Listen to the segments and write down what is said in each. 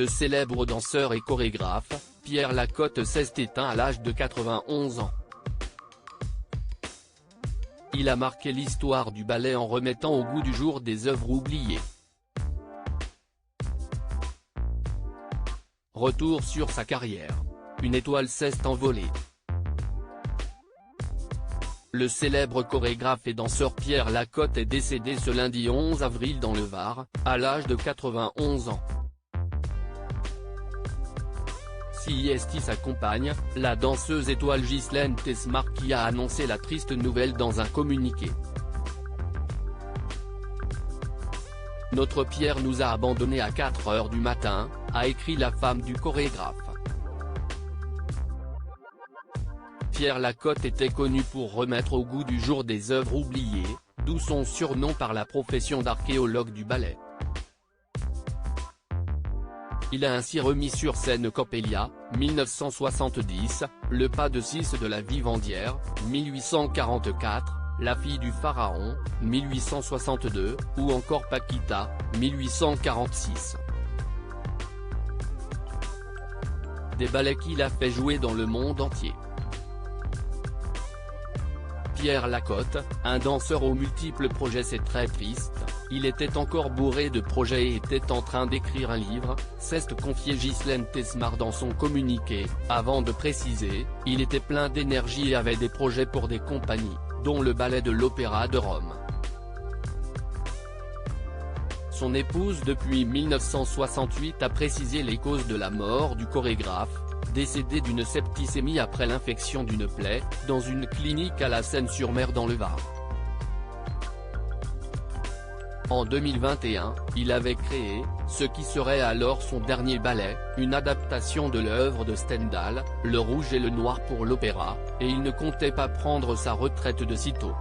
Le célèbre danseur et chorégraphe, Pierre Lacotte s'est éteint à l'âge de 91 ans. Il a marqué l'histoire du ballet en remettant au goût du jour des œuvres oubliées. Retour sur sa carrière. Une étoile s'est envolée. Le célèbre chorégraphe et danseur Pierre Lacotte est décédé ce lundi 11 avril dans le Var, à l'âge de 91 ans. CIST sa compagne, la danseuse étoile Ghislaine Tesmar qui a annoncé la triste nouvelle dans un communiqué. Notre Pierre nous a abandonnés à 4 heures du matin, a écrit la femme du chorégraphe. Pierre Lacotte était connu pour remettre au goût du jour des œuvres oubliées, d'où son surnom par la profession d'archéologue du ballet. Il a ainsi remis sur scène Coppelia, 1970, Le pas de 6 de la Vivandière, 1844, La fille du pharaon, 1862, ou encore Paquita, 1846. Des ballets qu'il a fait jouer dans le monde entier. Pierre Lacotte, un danseur aux multiples projets, c'est très triste, il était encore bourré de projets et était en train d'écrire un livre, s'est confié Ghislaine Tesmar dans son communiqué, avant de préciser, il était plein d'énergie et avait des projets pour des compagnies, dont le ballet de l'Opéra de Rome. Son épouse depuis 1968 a précisé les causes de la mort du chorégraphe, décédé d'une septicémie après l'infection d'une plaie, dans une clinique à la Seine-sur-Mer dans le Var. En 2021, il avait créé, ce qui serait alors son dernier ballet, une adaptation de l'œuvre de Stendhal, Le Rouge et le Noir pour l'opéra, et il ne comptait pas prendre sa retraite de sitôt.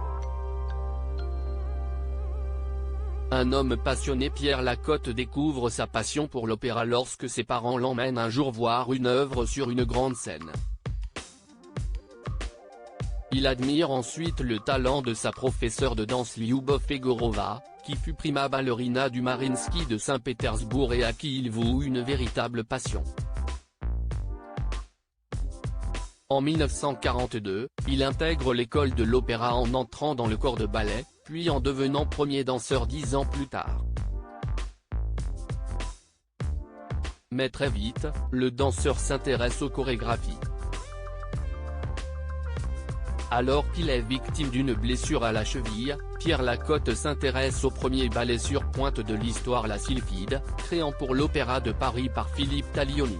Un homme passionné, Pierre Lacotte découvre sa passion pour l'opéra lorsque ses parents l'emmènent un jour voir une œuvre sur une grande scène. Il admire ensuite le talent de sa professeure de danse Lyubov Egorova, qui fut prima ballerina du Mariinsky de Saint-Pétersbourg et à qui il voue une véritable passion. En 1942, il intègre l'école de l'opéra en entrant dans le corps de ballet, puis en devenant premier danseur 10 ans plus tard. Mais très vite, le danseur s'intéresse aux chorégraphies. Alors qu'il est victime d'une blessure à la cheville, Pierre Lacotte s'intéresse au premier ballet sur pointe de l'histoire, La Sylphide, créant pour l'Opéra de Paris par Philippe Taglioni.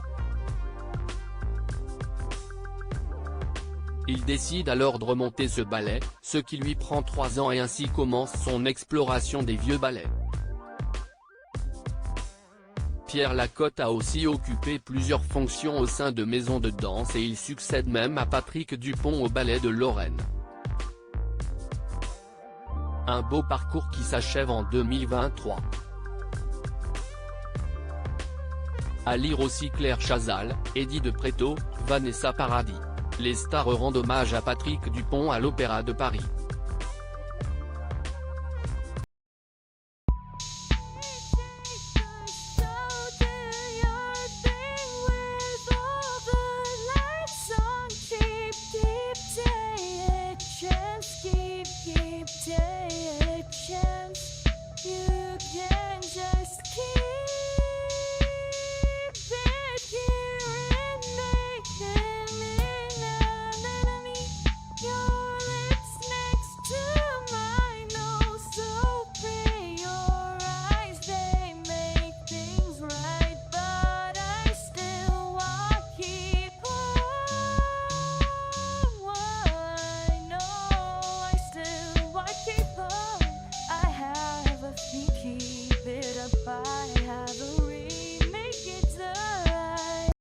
Il décide alors de remonter ce ballet, ce qui lui prend 3 ans et ainsi commence son exploration des vieux ballets. Pierre Lacotte a aussi occupé plusieurs fonctions au sein de maisons de danse et il succède même à Patrick Dupont au Ballet de Lorraine. Un beau parcours qui s'achève en 2023. À lire aussi Claire Chazal, Eddie de Pretto, Vanessa Paradis. Les stars rendent hommage à Patrick Dupont à l'Opéra de Paris.